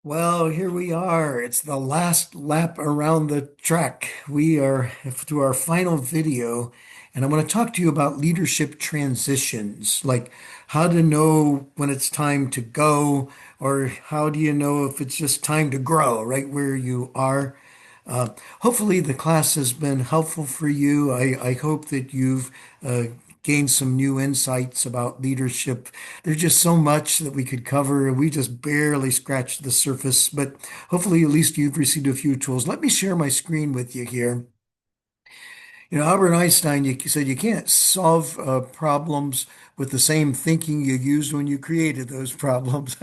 Well, here we are. It's the last lap around the track. We are to our final video, and I want to talk to you about leadership transitions, like how to know when it's time to go, or how do you know if it's just time to grow right where you are. Uh, Hopefully, the class has been helpful for you. I hope that you've uh, gained some new insights about leadership. There's just so much that we could cover. We just barely scratched the surface, but hopefully, at least you've received a few tools. Let me share my screen with you here. Albert Einstein you said you can't solve problems with the same thinking you used when you created those problems.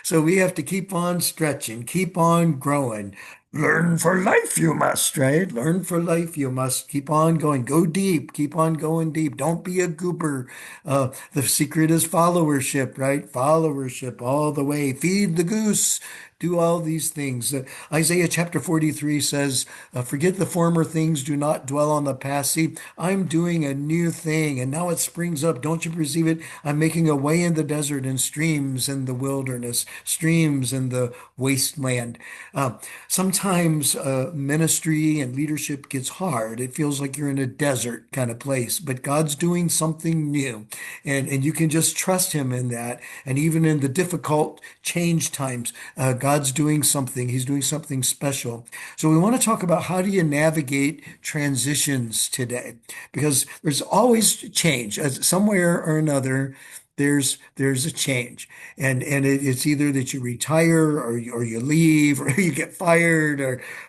So we have to keep on stretching, keep on growing. Learn for life, you must, right? Learn for life, you must keep on going. Go deep, keep on going deep. Don't be a goober. The secret is followership, right? Followership all the way. Feed the goose. Do all these things. Isaiah chapter 43 says, forget the former things, do not dwell on the past. See, I'm doing a new thing, and now it springs up. Don't you perceive it? I'm making a way in the desert and streams in the wilderness, streams in the wasteland. Uh, Sometimes ministry and leadership gets hard. It feels like you're in a desert kind of place, but God's doing something new, and you can just trust Him in that. And even in the difficult change times, God's doing something. He's doing something special. So we want to talk about how do you navigate transitions today? Because there's always change. Somewhere or another, there's a change, and it's either that you retire or you leave or you get fired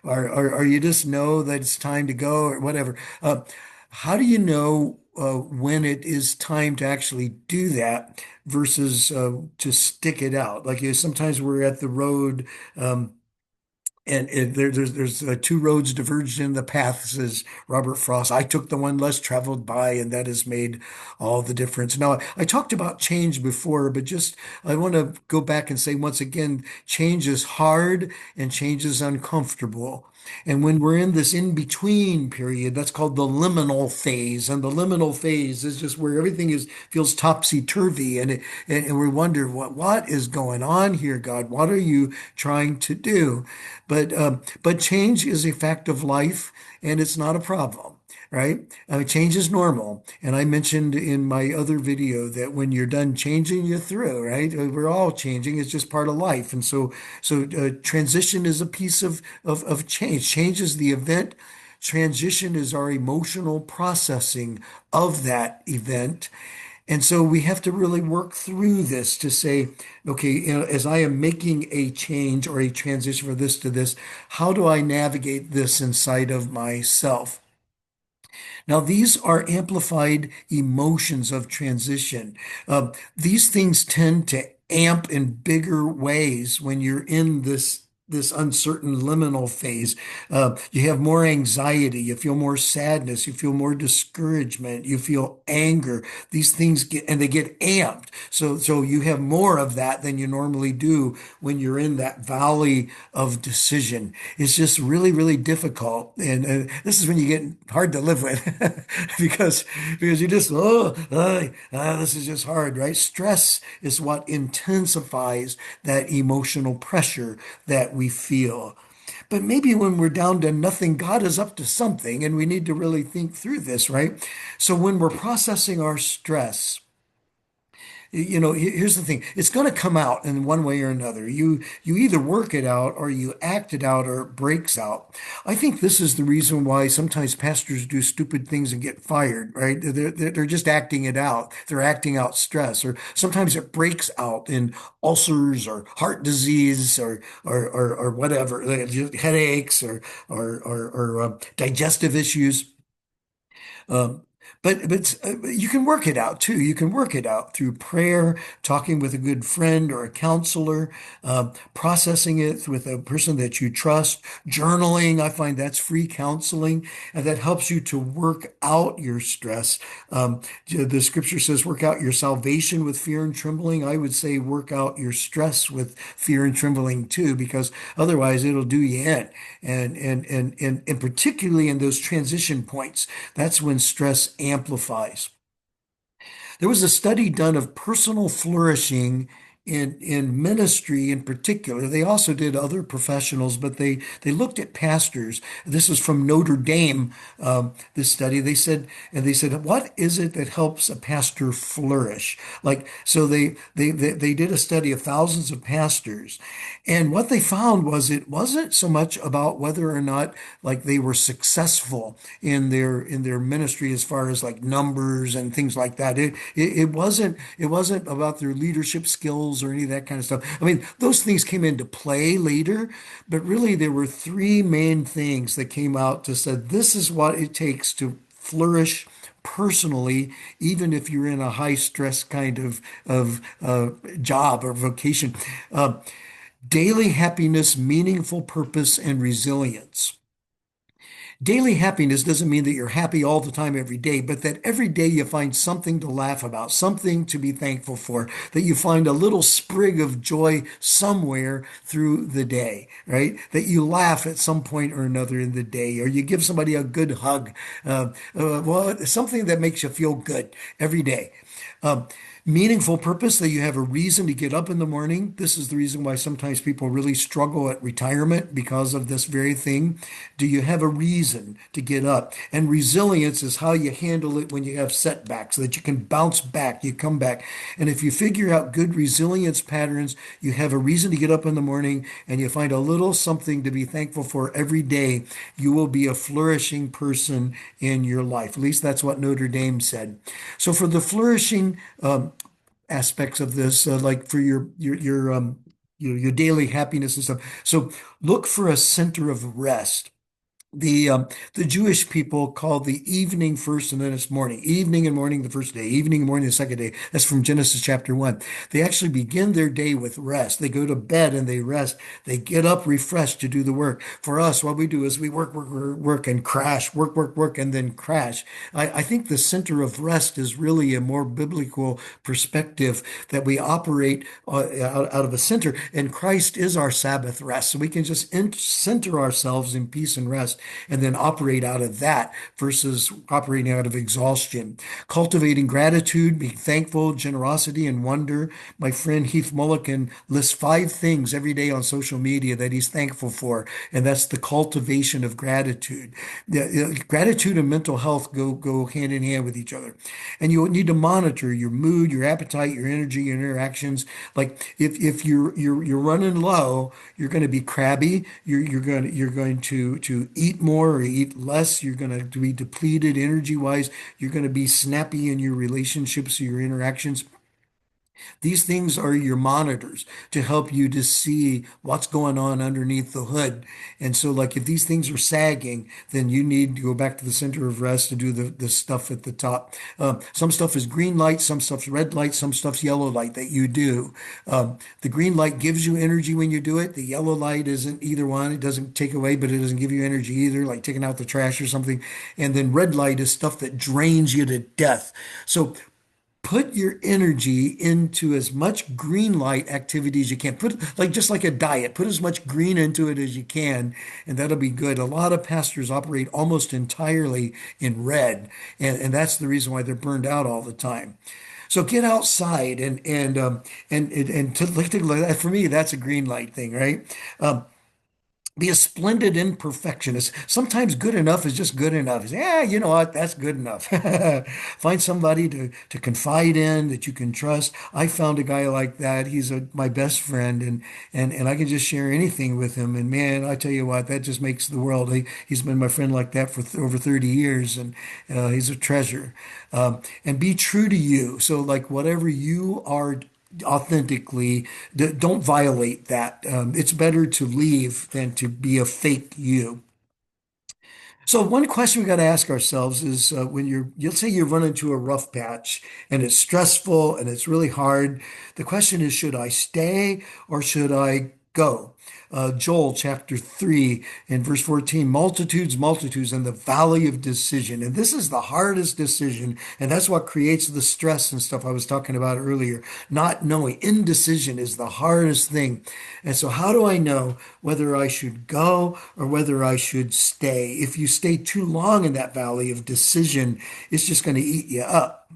or you just know that it's time to go or whatever. How do you know when it is time to actually do that versus to stick it out? Sometimes we're at the road. And there's two roads diverged in the path, says Robert Frost. I took the one less traveled by, and that has made all the difference. Now, I talked about change before, but just I want to go back and say once again, change is hard and change is uncomfortable. And when we're in this in-between period, that's called the liminal phase. And the liminal phase is just where everything is feels topsy-turvy, and we wonder what is going on here, God? What are you trying to do? But change is a fact of life, and it's not a problem, right? Change is normal, and I mentioned in my other video that when you're done changing, you're through, right? We're all changing; it's just part of life, and so transition is a piece of change. Change is the event. Transition is our emotional processing of that event. And so we have to really work through this to say, okay, as I am making a change or a transition from this to this, how do I navigate this inside of myself? Now, these are amplified emotions of transition. These things tend to amp in bigger ways when you're in this uncertain liminal phase. You have more anxiety, you feel more sadness, you feel more discouragement, you feel anger. These things they get amped. So you have more of that than you normally do when you're in that valley of decision. It's just really, really difficult. And this is when you get hard to live with because you just, this is just hard, right? Stress is what intensifies that emotional pressure that we feel. But maybe when we're down to nothing, God is up to something, and we need to really think through this, right? So when we're processing our stress, here's the thing. It's going to come out in one way or another. You either work it out or you act it out or it breaks out. I think this is the reason why sometimes pastors do stupid things and get fired, right? They're just acting it out. They're acting out stress, or sometimes it breaks out in ulcers or heart disease or whatever, headaches or digestive issues. Um, but you can work it out too. You can work it out through prayer, talking with a good friend or a counselor, processing it with a person that you trust, journaling. I find that's free counseling, and that helps you to work out your stress. The scripture says, work out your salvation with fear and trembling. I would say work out your stress with fear and trembling too, because otherwise it'll do you in. And particularly in those transition points, that's when stress amplifies. There was a study done of personal flourishing in ministry in particular. They also did other professionals, but they looked at pastors. This was from Notre Dame, this study. They said, what is it that helps a pastor flourish? Like, so they did a study of thousands of pastors, and what they found was it wasn't so much about whether or not like they were successful in their ministry as far as like numbers and things like that. It wasn't about their leadership skills or any of that kind of stuff. I mean, those things came into play later, but really there were three main things that came out to say this is what it takes to flourish personally, even if you're in a high stress kind of job or vocation. Uh, Daily happiness, meaningful purpose, and resilience. Daily happiness doesn't mean that you're happy all the time every day, but that every day you find something to laugh about, something to be thankful for, that you find a little sprig of joy somewhere through the day, right? That you laugh at some point or another in the day, or you give somebody a good hug. Well, something that makes you feel good every day. Um, Meaningful purpose, that you have a reason to get up in the morning. This is the reason why sometimes people really struggle at retirement because of this very thing. Do you have a reason to get up? And resilience is how you handle it when you have setbacks, so that you can bounce back, you come back. And if you figure out good resilience patterns, you have a reason to get up in the morning and you find a little something to be thankful for every day, you will be a flourishing person in your life. At least that's what Notre Dame said. So for the flourishing aspects of this, like for your daily happiness and stuff. So look for a center of rest. The Jewish people call the evening first and then it's morning. Evening and morning the first day, evening and morning the second day. That's from Genesis chapter 1. They actually begin their day with rest. They go to bed and they rest. They get up refreshed to do the work. For us, what we do is we work, work, work, work and crash, work, work, work, and then crash. I think the center of rest is really a more biblical perspective, that we operate out of a center, and Christ is our Sabbath rest. So we can just center ourselves in peace and rest and then operate out of that versus operating out of exhaustion. Cultivating gratitude, being thankful, generosity, and wonder. My friend Heath Mulliken lists 5 things every day on social media that he's thankful for, and that's the cultivation of gratitude. Gratitude and mental health go hand in hand with each other, and you need to monitor your mood, your appetite, your energy, your interactions. Like if you're running low, you're going to be crabby. You're going to eat more or eat less. You're going to be depleted energy wise. You're going to be snappy in your relationships, your interactions. These things are your monitors to help you to see what's going on underneath the hood. And so, like, if these things are sagging, then you need to go back to the center of rest to do the stuff at the top. Some stuff is green light, some stuff's red light, some stuff's yellow light that you do. The green light gives you energy when you do it. The yellow light isn't either one. It doesn't take away, but it doesn't give you energy either, like taking out the trash or something. And then red light is stuff that drains you to death. So put your energy into as much green light activity as you can. Put like just like a diet, put as much green into it as you can, and that'll be good. A lot of pastors operate almost entirely in red, and that's the reason why they're burned out all the time. So get outside and to, for me, that's a green light thing, right? Um, be a splendid imperfectionist. Sometimes good enough is just good enough. Yeah, you know what? That's good enough. Find somebody to confide in that you can trust. I found a guy like that. He's my best friend, and I can just share anything with him. And man, I tell you what, that just makes the world. He's been my friend like that for over 30 years, and he's a treasure. And be true to you. So, like, whatever you are authentically, don't violate that. It's better to leave than to be a fake you. So one question we got to ask ourselves is when you'll say you run into a rough patch and it's stressful and it's really hard. The question is, should I stay or should I go? Joel chapter 3 and verse 14, multitudes, multitudes in the valley of decision. And this is the hardest decision. And that's what creates the stress and stuff I was talking about earlier. Not knowing, indecision is the hardest thing. And so how do I know whether I should go or whether I should stay? If you stay too long in that valley of decision, it's just going to eat you up.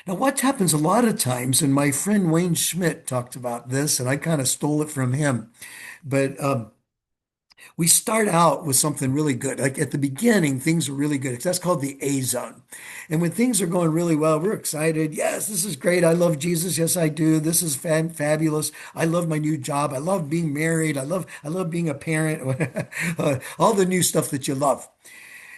Now, what happens a lot of times, and my friend Wayne Schmidt talked about this, and I kind of stole it from him, but we start out with something really good. Like at the beginning, things are really good. That's called the A zone. And when things are going really well, we're excited. Yes, this is great. I love Jesus. Yes, I do. This is fabulous. I love my new job. I love being married. I love being a parent. All the new stuff that you love.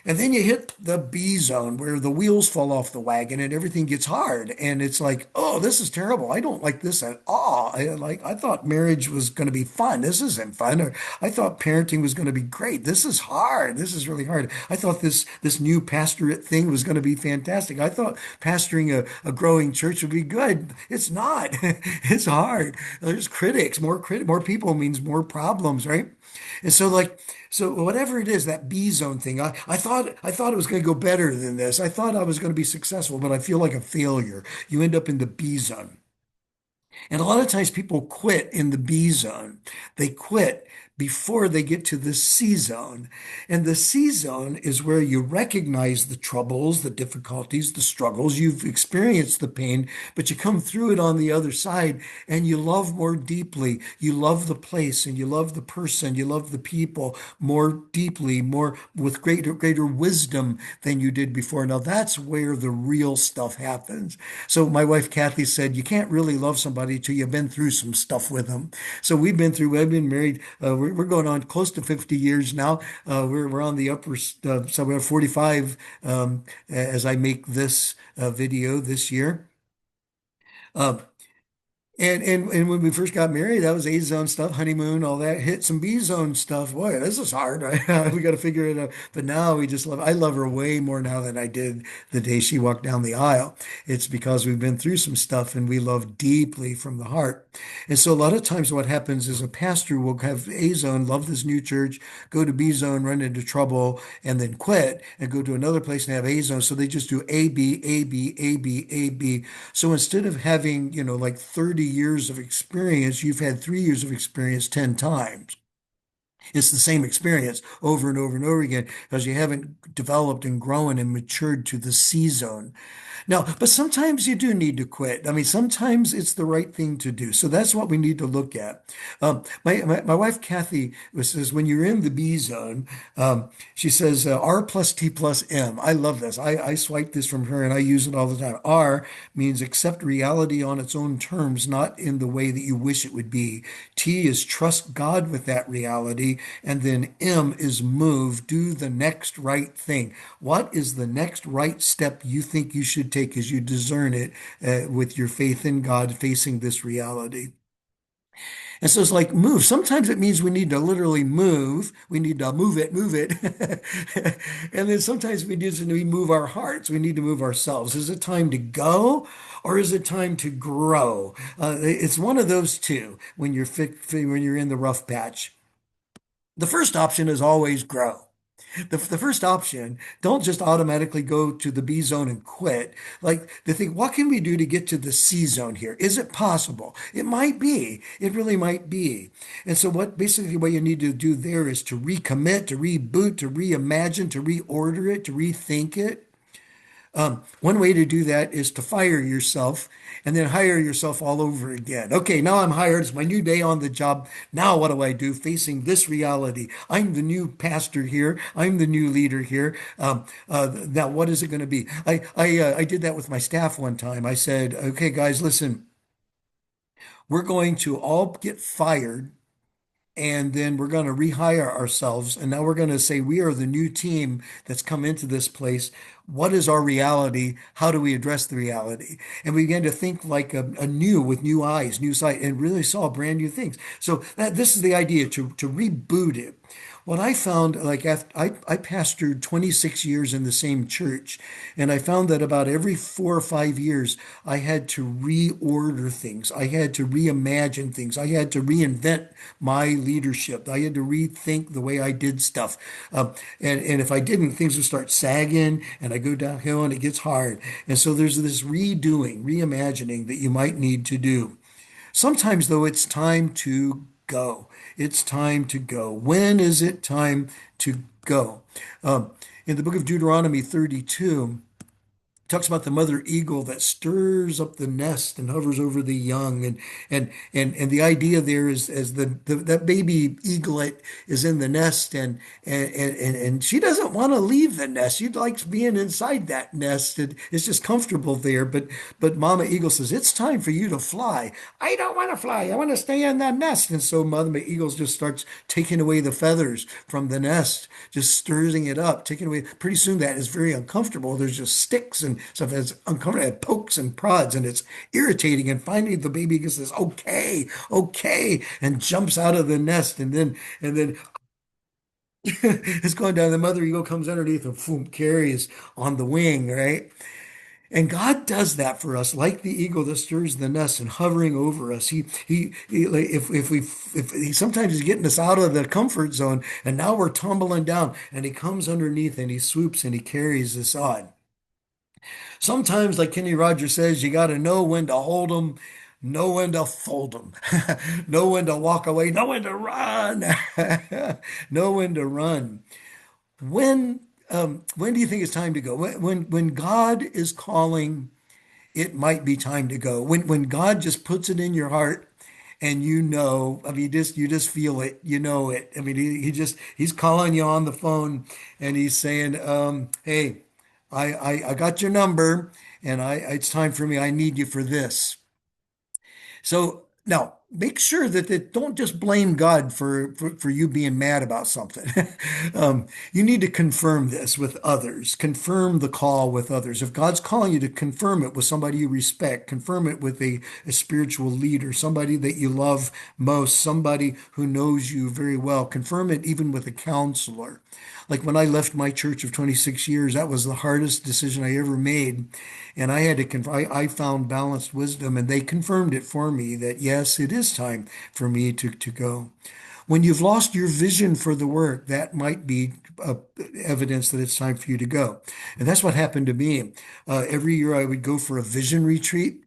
And then you hit the B zone where the wheels fall off the wagon and everything gets hard. And it's like, oh, this is terrible. I don't like this at all. I thought marriage was going to be fun. This isn't fun. Or I thought parenting was going to be great. This is hard. This is really hard. I thought this new pastorate thing was going to be fantastic. I thought pastoring a growing church would be good. It's not. It's hard. There's critics. More people means more problems, right? And so so whatever it is, that B zone thing, I thought it was going to go better than this. I thought I was going to be successful, but I feel like a failure. You end up in the B zone. And a lot of times people quit in the B zone. They quit before they get to the C zone. And the C zone is where you recognize the troubles, the difficulties, the struggles. You've experienced the pain, but you come through it on the other side and you love more deeply. You love the place and you love the person. You love the people more deeply, more with greater wisdom than you did before. Now that's where the real stuff happens. So my wife Kathy said, you can't really love somebody till you've been through some stuff with them. So we've been married. We're going on close to 50 years now. We're on the upper, so we're 45 as I make this video this year. Uh, and when we first got married, that was A zone stuff, honeymoon, all that. Hit some B zone stuff. Boy, this is hard. Right? We got to figure it out. But now we just love. I love her way more now than I did the day she walked down the aisle. It's because we've been through some stuff and we love deeply from the heart. And so a lot of times, what happens is a pastor will have A zone, love this new church, go to B zone, run into trouble, and then quit and go to another place and have A zone. So they just do A B A B A B A B. So instead of having, like 30 years of experience, you've had 3 years of experience 10 times. It's the same experience over and over and over again because you haven't developed and grown and matured to the C zone. Now, but sometimes you do need to quit. I mean, sometimes it's the right thing to do. So that's what we need to look at. My wife, Kathy, says when you're in the B zone, she says R plus T plus M. I love this. I swipe this from her and I use it all the time. R means accept reality on its own terms, not in the way that you wish it would be. T is trust God with that reality. And then M is move, do the next right thing. What is the next right step you think you should take as you discern it with your faith in God facing this reality? And so it's like move. Sometimes it means we need to literally move. We need to move it, move it. And then sometimes we move our hearts. We need to move ourselves. Is it time to go or is it time to grow? It's one of those two when when you're in the rough patch. The first option is always grow. The first option, don't just automatically go to the B zone and quit. Like they think, what can we do to get to the C zone here? Is it possible? It might be. It really might be. And so what you need to do there is to recommit, to reboot, to reimagine, to reorder it, to rethink it. One way to do that is to fire yourself and then hire yourself all over again. Okay, now I'm hired. It's my new day on the job. Now what do I do facing this reality? I'm the new pastor here. I'm the new leader here. Now what is it going to be? I did that with my staff one time. I said, okay, guys, listen, we're going to all get fired and then we're going to rehire ourselves. And now we're going to say, we are the new team that's come into this place. What is our reality? How do we address the reality? And we began to think like a new, with new eyes, new sight, and really saw brand new things. So this is the idea to reboot it. What I found, like I pastored 26 years in the same church, and I found that about every 4 or 5 years, I had to reorder things. I had to reimagine things. I had to reinvent my leadership. I had to rethink the way I did stuff. And if I didn't, things would start sagging, and I go downhill, and it gets hard. And so there's this redoing, reimagining that you might need to do. Sometimes, though, it's time to go. It's time to go. When is it time to go? In the book of Deuteronomy 32, talks about the mother eagle that stirs up the nest and hovers over the young, and the idea there is as that baby eaglet is in the nest, and she doesn't want to leave the nest. She likes being inside that nest, and it's just comfortable there. But Mama Eagle says it's time for you to fly. I don't want to fly. I want to stay in that nest. And so Mother Eagle just starts taking away the feathers from the nest, just stirring it up, taking away. Pretty soon that is very uncomfortable. There's just sticks and stuff that's uncomfortable. It pokes and prods and it's irritating. And finally the baby eagle says, okay, okay, and jumps out of the nest. And then it's going down. The mother eagle comes underneath and boom, carries on the wing, right? And God does that for us, like the eagle that stirs the nest and hovering over us. Like, if he sometimes he's getting us out of the comfort zone, and now we're tumbling down, and he comes underneath and he swoops and he carries us on. Sometimes, like Kenny Rogers says, you got to know when to hold them, know when to fold them, know when to walk away, know when to run, know when to run. When when do you think it's time to go? When God is calling, it might be time to go. When God just puts it in your heart and you know, I mean, just you just feel it, you know it. I mean, he's calling you on the phone and he's saying, hey, I got your number and it's time for me. I need you for this. So now make sure that they don't just blame God for you being mad about something. You need to confirm this with others, confirm the call with others. If God's calling you to confirm it with somebody you respect, confirm it with a spiritual leader, somebody that you love most, somebody who knows you very well, confirm it even with a counselor. Like when I left my church of 26 years, that was the hardest decision I ever made. And I had to I found balanced wisdom, and they confirmed it for me that yes, it is time for me to go. When you've lost your vision for the work, that might be evidence that it's time for you to go. And that's what happened to me. Every year I would go for a vision retreat.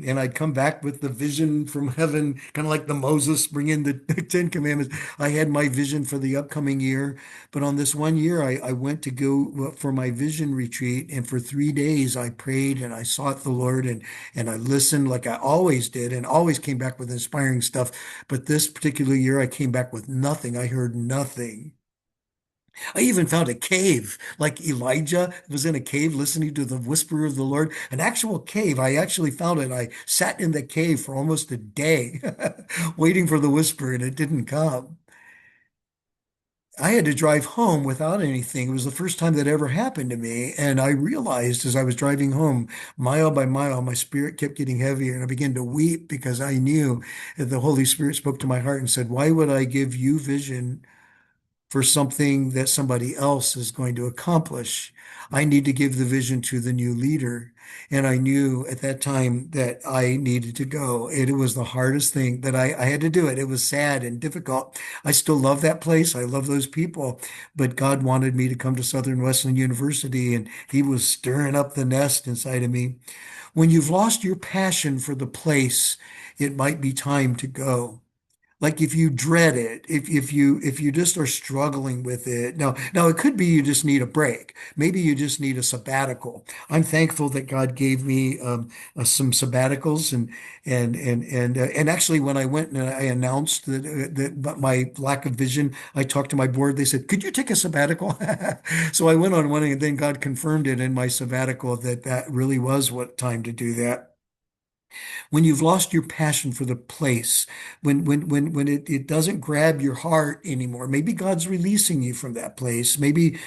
And I'd come back with the vision from heaven, kind of like the Moses bringing the Ten Commandments. I had my vision for the upcoming year. But on this one year, I went to go for my vision retreat. And for 3 days, I prayed and I sought the Lord and I listened like I always did and always came back with inspiring stuff. But this particular year, I came back with nothing. I heard nothing. I even found a cave, like Elijah was in a cave listening to the whisper of the Lord. An actual cave. I actually found it. I sat in the cave for almost a day, waiting for the whisper, and it didn't come. I had to drive home without anything. It was the first time that ever happened to me. And I realized as I was driving home, mile by mile, my spirit kept getting heavier. And I began to weep because I knew that the Holy Spirit spoke to my heart and said, why would I give you vision for something that somebody else is going to accomplish? I need to give the vision to the new leader. And I knew at that time that I needed to go. It was the hardest thing that I had to do it. It was sad and difficult. I still love that place. I love those people. But God wanted me to come to Southern Wesleyan University, and He was stirring up the nest inside of me. When you've lost your passion for the place, it might be time to go. Like if you dread it, if you just are struggling with it. Now it could be you just need a break. Maybe you just need a sabbatical. I'm thankful that God gave me some sabbaticals and actually when I went and I announced that my lack of vision, I talked to my board. They said, "Could you take a sabbatical?" So I went on one, and then God confirmed it in my sabbatical that that really was what time to do that. When you've lost your passion for the place, when it doesn't grab your heart anymore, maybe God's releasing you from that place. Maybe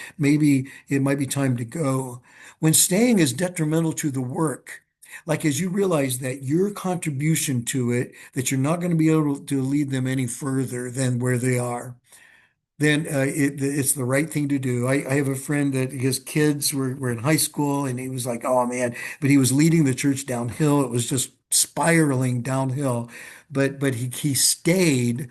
it might be time to go. When staying is detrimental to the work, like as you realize that your contribution to it, that you're not going to be able to lead them any further than where they are, then it's the right thing to do. I have a friend that his kids were in high school and he was like, oh man, but he was leading the church downhill. It was just spiraling downhill. But he stayed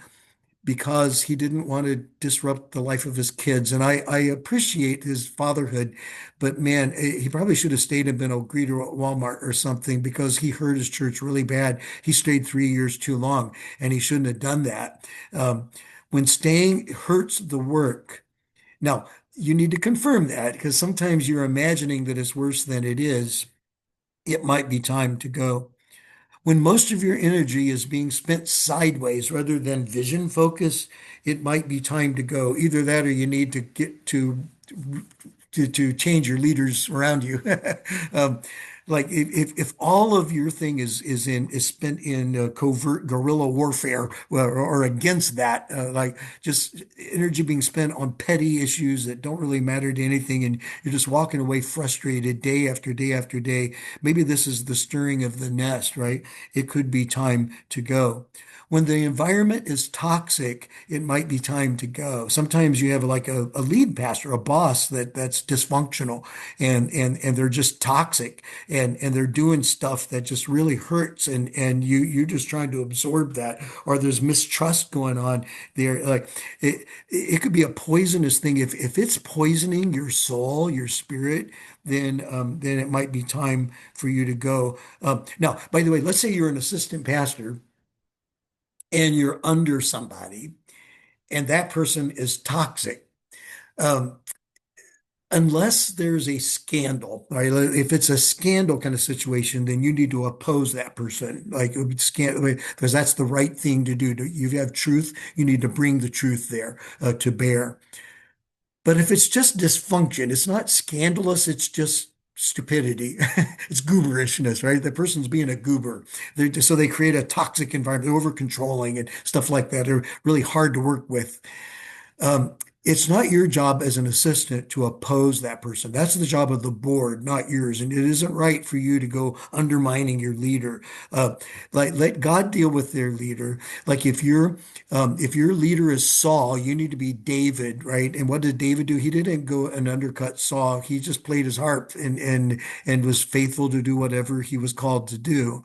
because he didn't want to disrupt the life of his kids. And I appreciate his fatherhood, but man, he probably should have stayed and been a greeter at Walmart or something because he hurt his church really bad. He stayed 3 years too long and he shouldn't have done that. When staying hurts the work. Now, you need to confirm that because sometimes you're imagining that it's worse than it is. It might be time to go. When most of your energy is being spent sideways rather than vision focus, it might be time to go. Either that or you need to get to change your leaders around you. Um, like if all of your thing is spent in covert guerrilla warfare or against that, like just energy being spent on petty issues that don't really matter to anything, and you're just walking away frustrated day after day after day. Maybe this is the stirring of the nest, right? It could be time to go. When the environment is toxic, it might be time to go. Sometimes you have like a lead pastor, a boss that's dysfunctional and they're just toxic and they're doing stuff that just really hurts and you're just trying to absorb that or there's mistrust going on there. Like it could be a poisonous thing. If it's poisoning your soul, your spirit, then it might be time for you to go. Now, by the way, let's say you're an assistant pastor and you're under somebody, and that person is toxic. Um, Unless there's a scandal, right? If it's a scandal kind of situation, then you need to oppose that person, like scandal, because that's the right thing to do. You have truth, you need to bring the truth there to bear. But if it's just dysfunction, it's not scandalous, it's just stupidity. It's gooberishness, right? The person's being a goober. So they create a toxic environment, they're over controlling and stuff like that. They're really hard to work with. Um, it's not your job as an assistant to oppose that person. That's the job of the board, not yours. And it isn't right for you to go undermining your leader. Uh, like let God deal with their leader. Like if your leader is Saul, you need to be David, right? And what did David do? He didn't go and undercut Saul. He just played his harp and was faithful to do whatever he was called to do.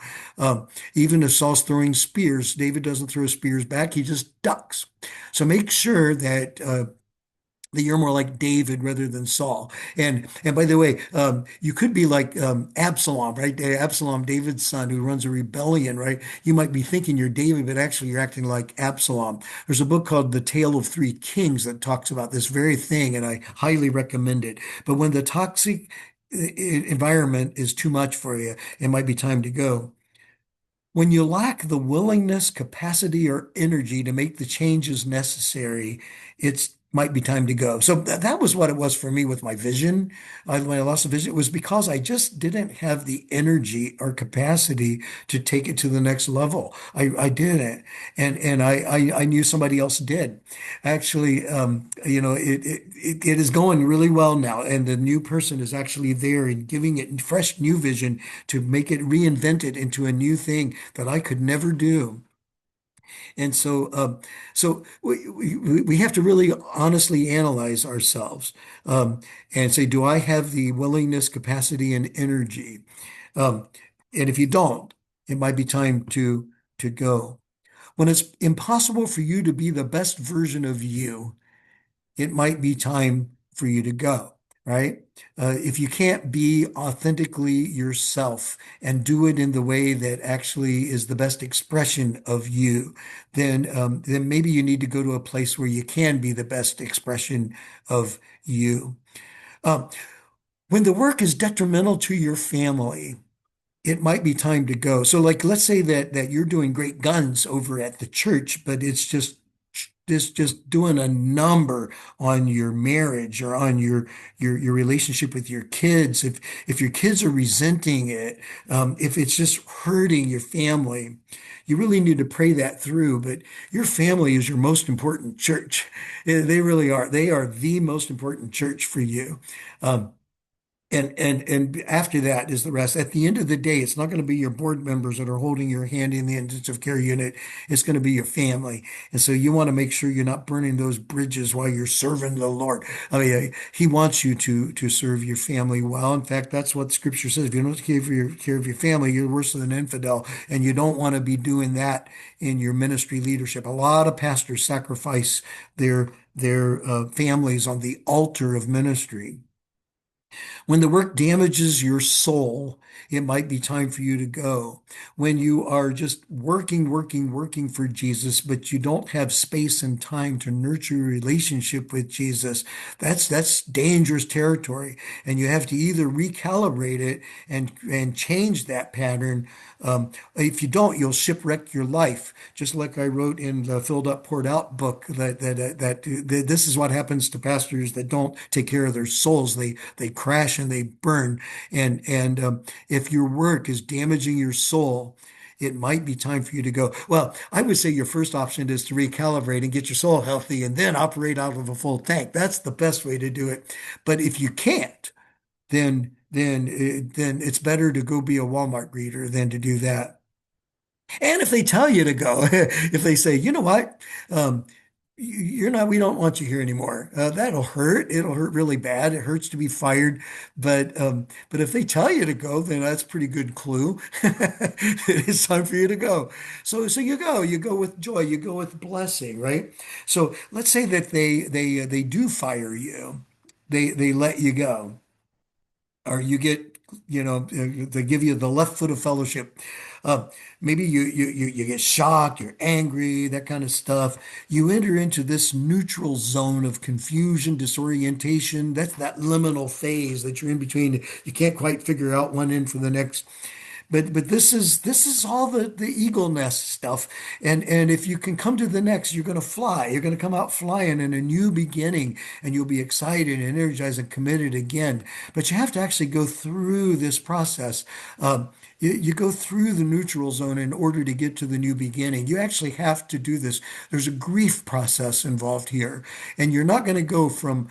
Even if Saul's throwing spears, David doesn't throw spears back. He just ducks. So make sure that you're more like David rather than Saul. And by the way, you could be like Absalom, right? Absalom, David's son, who runs a rebellion, right? You might be thinking you're David, but actually you're acting like Absalom. There's a book called The Tale of Three Kings that talks about this very thing, and I highly recommend it. But when the toxic environment is too much for you, it might be time to go. When you lack the willingness, capacity, or energy to make the changes necessary, it's might be time to go. So that was what it was for me with my vision. When I lost the vision, it was because I just didn't have the energy or capacity to take it to the next level. I didn't, and I knew somebody else did. Actually, it is going really well now, and the new person is actually there and giving it fresh new vision to make it reinvent it into a new thing that I could never do. And so we have to really honestly analyze ourselves and say, do I have the willingness, capacity, and energy? Um, and if you don't, it might be time to go. When it's impossible for you to be the best version of you, it might be time for you to go, right? If you can't be authentically yourself and do it in the way that actually is the best expression of you, then maybe you need to go to a place where you can be the best expression of you. Um, when the work is detrimental to your family, it might be time to go. So like let's say that you're doing great guns over at the church, but it's just doing a number on your marriage or on your relationship with your kids. If your kids are resenting it, if it's just hurting your family, you really need to pray that through. But your family is your most important church. They really are. They are the most important church for you. Um, and after that is the rest. At the end of the day, it's not going to be your board members that are holding your hand in the intensive care unit. It's going to be your family. And so you want to make sure you're not burning those bridges while you're serving the Lord. I mean, He wants you to serve your family well. In fact, that's what Scripture says. If you don't take care of your family, you're worse than an infidel. And you don't want to be doing that in your ministry leadership. A lot of pastors sacrifice their families on the altar of ministry. When the work damages your soul, it might be time for you to go. When you are just working for Jesus, but you don't have space and time to nurture your relationship with Jesus, that's dangerous territory. And you have to either recalibrate it and change that pattern. If you don't, you'll shipwreck your life. Just like I wrote in the Filled Up, Poured Out book, that this is what happens to pastors that don't take care of their souls. They crash and they burn. And if your work is damaging your soul, it might be time for you to go. Well, I would say your first option is to recalibrate and get your soul healthy and then operate out of a full tank. That's the best way to do it. But if you can't, then it's better to go be a Walmart greeter than to do that. And if they tell you to go, if they say, you know what, um, you're not, we don't want you here anymore. That'll hurt. It'll hurt really bad. It hurts to be fired. But if they tell you to go, then that's a pretty good clue. It's time for you to go. So you go with joy, you go with blessing, right? So let's say that they do fire you. They let you go or you get, they give you the left foot of fellowship. Uh, Maybe you get shocked, you're angry, that kind of stuff. You enter into this neutral zone of confusion, disorientation. That's that liminal phase that you're in between. You can't quite figure out one end from the next. But this is all the eagle nest stuff. And if you can come to the next, you're going to fly. You're going to come out flying in a new beginning, and you'll be excited and energized and committed again. But you have to actually go through this process. You go through the neutral zone in order to get to the new beginning. You actually have to do this. There's a grief process involved here, and you're not going to go from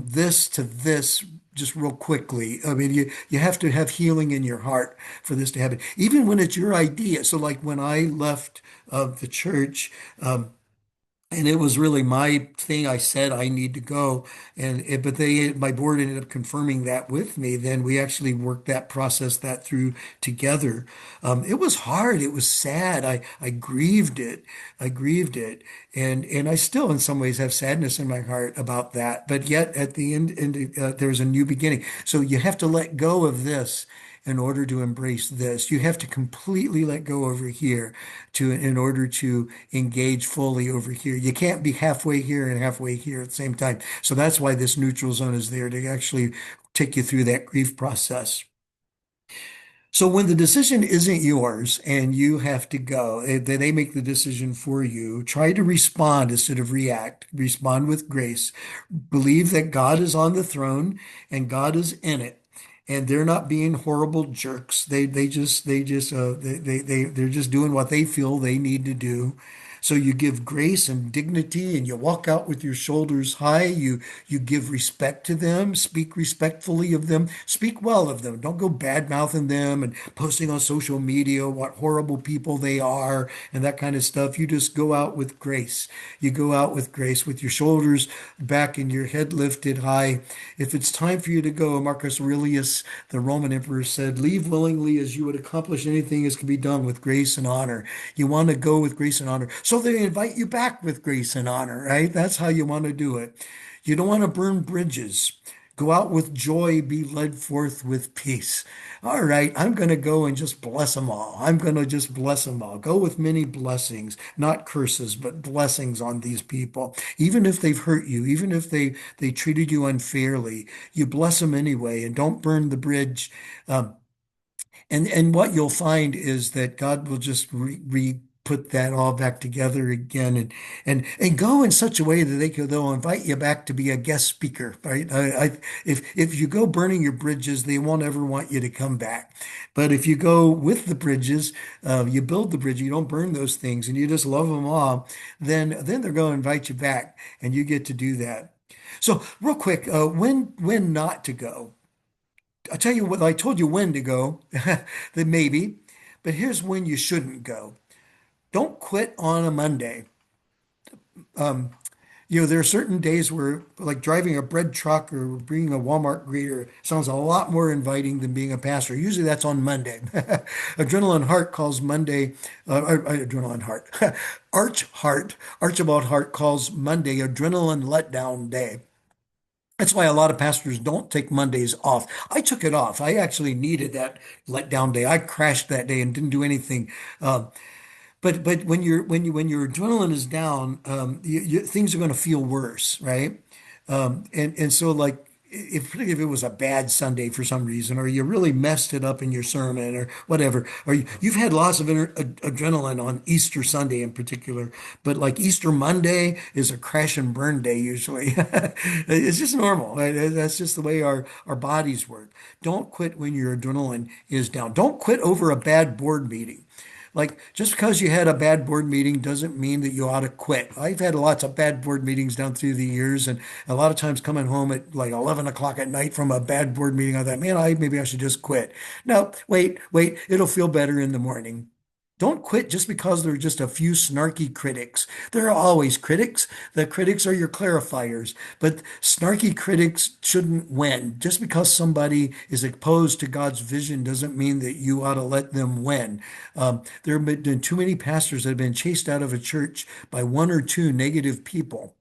this to this just real quickly. I mean, you have to have healing in your heart for this to happen, even when it's your idea. So, like when I left the church, and it was really my thing. I said I need to go, but my board ended up confirming that with me. Then we actually worked that process that through together. It was hard. It was sad. I grieved it. I grieved it, and I still, in some ways, have sadness in my heart about that. But yet, at the end, there's a new beginning. So you have to let go of this in order to embrace this. You have to completely let go over here in order to engage fully over here. You can't be halfway here and halfway here at the same time. So that's why this neutral zone is there to actually take you through that grief process. So when the decision isn't yours and you have to go, they make the decision for you. Try to respond instead of react. Respond with grace. Believe that God is on the throne and God is in it. And they're not being horrible jerks. They're just doing what they feel they need to do. So you give grace and dignity and you walk out with your shoulders high. You give respect to them, speak respectfully of them, speak well of them. Don't go bad mouthing them and posting on social media what horrible people they are and that kind of stuff. You just go out with grace. You go out with grace with your shoulders back and your head lifted high. If it's time for you to go, Marcus Aurelius, the Roman emperor, said, leave willingly as you would accomplish anything as can be done with grace and honor. You want to go with grace and honor. So they invite you back with grace and honor, right? That's how you want to do it. You don't want to burn bridges. Go out with joy, be led forth with peace. All right, I'm going to go and just bless them all. I'm going to just bless them all. Go with many blessings, not curses, but blessings on these people. Even if they've hurt you, even if they treated you unfairly, you bless them anyway and don't burn the bridge. Um, and what you'll find is that God will just re put that all back together again and go in such a way that they'll invite you back to be a guest speaker, right? If you go burning your bridges, they won't ever want you to come back. But if you go with the bridges, you build the bridge, you don't burn those things, and you just love them all, then they're going to invite you back, and you get to do that. So real quick, when not to go. I tell you what, I told you when to go, then maybe, but here's when you shouldn't go. Don't quit on a Monday. There are certain days where, like driving a bread truck or being a Walmart greeter, sounds a lot more inviting than being a pastor. Usually that's on Monday. Adrenaline Heart calls Monday, Adrenaline Heart, Archibald Hart calls Monday Adrenaline Letdown Day. That's why a lot of pastors don't take Mondays off. I took it off. I actually needed that letdown day. I crashed that day and didn't do anything. Uh, but when your adrenaline is down, things are going to feel worse, right? And so like if particularly if it was a bad Sunday for some reason, or you really messed it up in your sermon or whatever, or you've had lots of adrenaline on Easter Sunday in particular, but like Easter Monday is a crash and burn day usually. It's just normal. Right? That's just the way our bodies work. Don't quit when your adrenaline is down. Don't quit over a bad board meeting. Like, just because you had a bad board meeting doesn't mean that you ought to quit. I've had lots of bad board meetings down through the years, and a lot of times coming home at like 11 o'clock at night from a bad board meeting, I thought, man, maybe I should just quit. No, wait, it'll feel better in the morning. Don't quit just because there are just a few snarky critics. There are always critics. The critics are your clarifiers, but snarky critics shouldn't win. Just because somebody is opposed to God's vision doesn't mean that you ought to let them win. There have been too many pastors that have been chased out of a church by one or two negative people,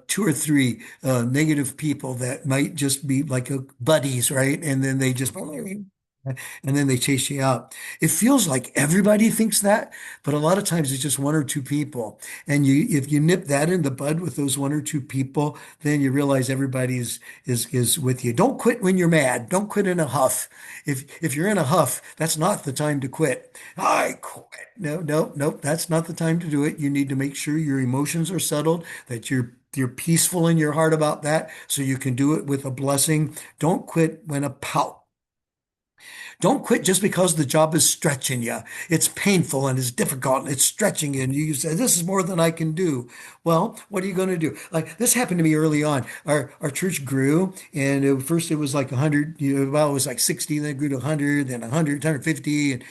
two or three negative people that might just be like buddies, right? And then they just and then they chase you out. It feels like everybody thinks that, but a lot of times it's just one or two people. And if you nip that in the bud with those one or two people, then you realize everybody's with you. Don't quit when you're mad. Don't quit in a huff. If you're in a huff, that's not the time to quit. I quit. No, no, nope. That's not the time to do it. You need to make sure your emotions are settled, that you're peaceful in your heart about that, so you can do it with a blessing. Don't quit when a pout. Don't quit just because the job is stretching you. It's painful and it's difficult and it's stretching you. And you say, this is more than I can do. Well, what are you going to do? Like this happened to me early on. Our church grew, and first it was like 100, well, it was like 60, then it grew to 100, then 100, 150, and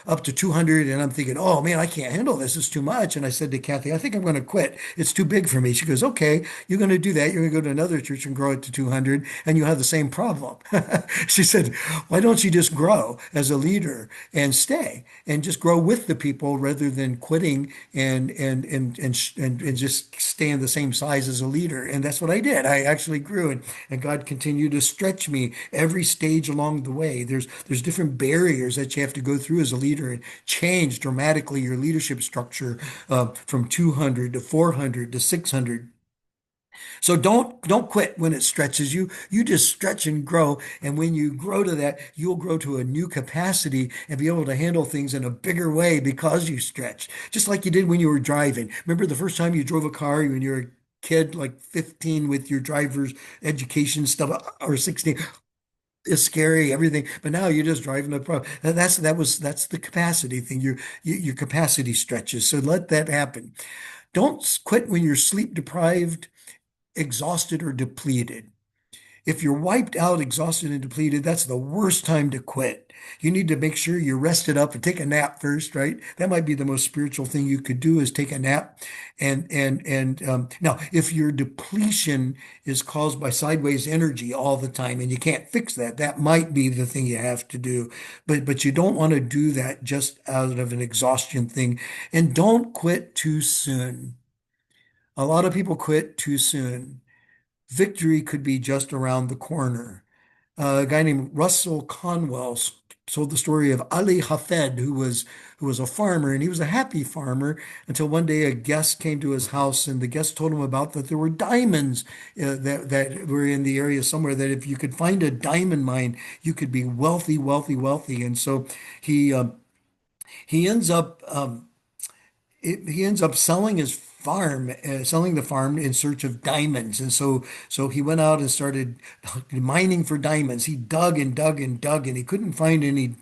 up to 200. And I'm thinking, oh man, I can't handle this. It's too much. And I said to Kathy, I think I'm going to quit. It's too big for me. She goes, okay, you're going to do that. You're going to go to another church and grow it to 200, and you have the same problem. She said, why don't you just grow as a leader and stay and just grow with the people rather than quitting and just staying the same size as a leader? And that's what I did. I actually grew, and God continued to stretch me every stage along the way. There's different barriers that you have to go through as a leader and change dramatically your leadership structure from 200 to 400 to 600. So don't quit when it stretches you. You just stretch and grow. And when you grow to that, you'll grow to a new capacity and be able to handle things in a bigger way because you stretch. Just like you did when you were driving. Remember the first time you drove a car when you were a kid, like 15 with your driver's education stuff, or 16? It's scary, everything. But now you're just driving the pro. And that's the capacity thing. Your capacity stretches. So let that happen. Don't quit when you're sleep deprived, exhausted, or depleted. If you're wiped out, exhausted, and depleted, that's the worst time to quit. You need to make sure you're rested up and take a nap first, right? That might be the most spiritual thing you could do is take a nap. And now, if your depletion is caused by sideways energy all the time and you can't fix that, that might be the thing you have to do. But you don't want to do that just out of an exhaustion thing. And don't quit too soon. A lot of people quit too soon. Victory could be just around the corner. A guy named Russell Conwell told the story of Ali Hafed, who was a farmer, and he was a happy farmer until one day a guest came to his house, and the guest told him about that there were diamonds that were in the area somewhere. That if you could find a diamond mine, you could be wealthy, wealthy, wealthy. And so he um, he ends up he ends up selling his farm, selling the farm in search of diamonds. And so he went out and started mining for diamonds. He dug and dug and dug, and he couldn't find any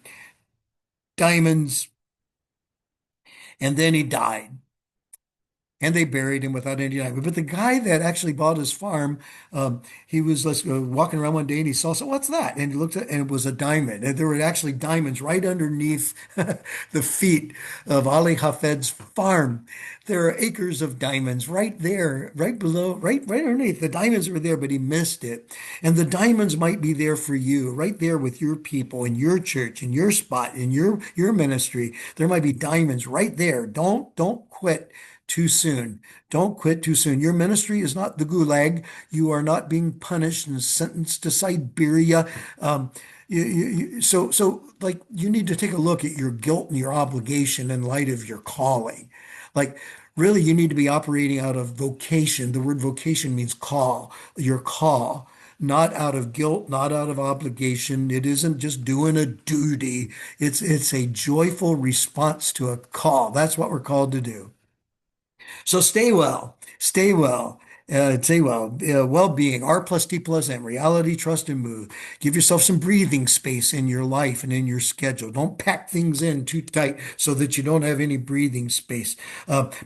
diamonds. And then he died. And they buried him without any diamond. But the guy that actually bought his farm, he was walking around one day and he saw, so what's that? And he looked at, and it was a diamond. And there were actually diamonds right underneath the feet of Ali Hafed's farm. There are acres of diamonds right there, right below, right underneath. The diamonds were there, but he missed it. And the diamonds might be there for you, right there with your people in your church, in your spot, in your ministry. There might be diamonds right there. Don't quit too soon. Don't quit too soon. Your ministry is not the gulag. You are not being punished and sentenced to Siberia. Um, like, you need to take a look at your guilt and your obligation in light of your calling. Like, really, you need to be operating out of vocation. The word vocation means call, your call, not out of guilt, not out of obligation. It isn't just doing a duty. It's a joyful response to a call. That's what we're called to do. So stay well, stay well. Well-being, R plus T plus M, reality, trust, and move. Give yourself some breathing space in your life and in your schedule. Don't pack things in too tight so that you don't have any breathing space.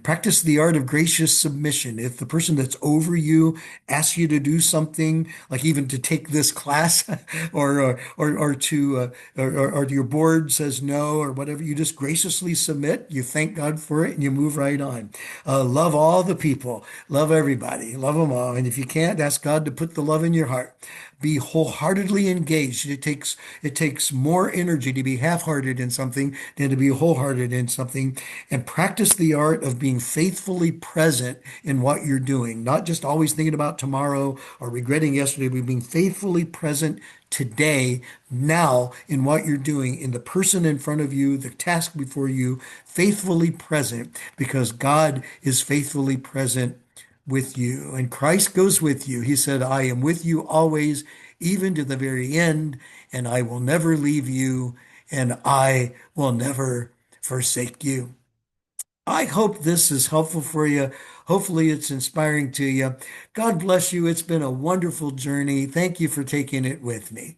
Practice the art of gracious submission. If the person that's over you asks you to do something, like even to take this class, or your board says no, or whatever, you just graciously submit. You thank God for it, and you move right on. Love all the people, love everybody, love them all. And if you can't, ask God to put the love in your heart. Be wholeheartedly engaged. It takes more energy to be half-hearted in something than to be wholehearted in something. And practice the art of being faithfully present in what you're doing, not just always thinking about tomorrow or regretting yesterday, but being faithfully present today, now, in what you're doing, in the person in front of you, the task before you, faithfully present, because God is faithfully present with you. And Christ goes with you. He said, I am with you always, even to the very end, and I will never leave you, and I will never forsake you. I hope this is helpful for you. Hopefully, it's inspiring to you. God bless you. It's been a wonderful journey. Thank you for taking it with me.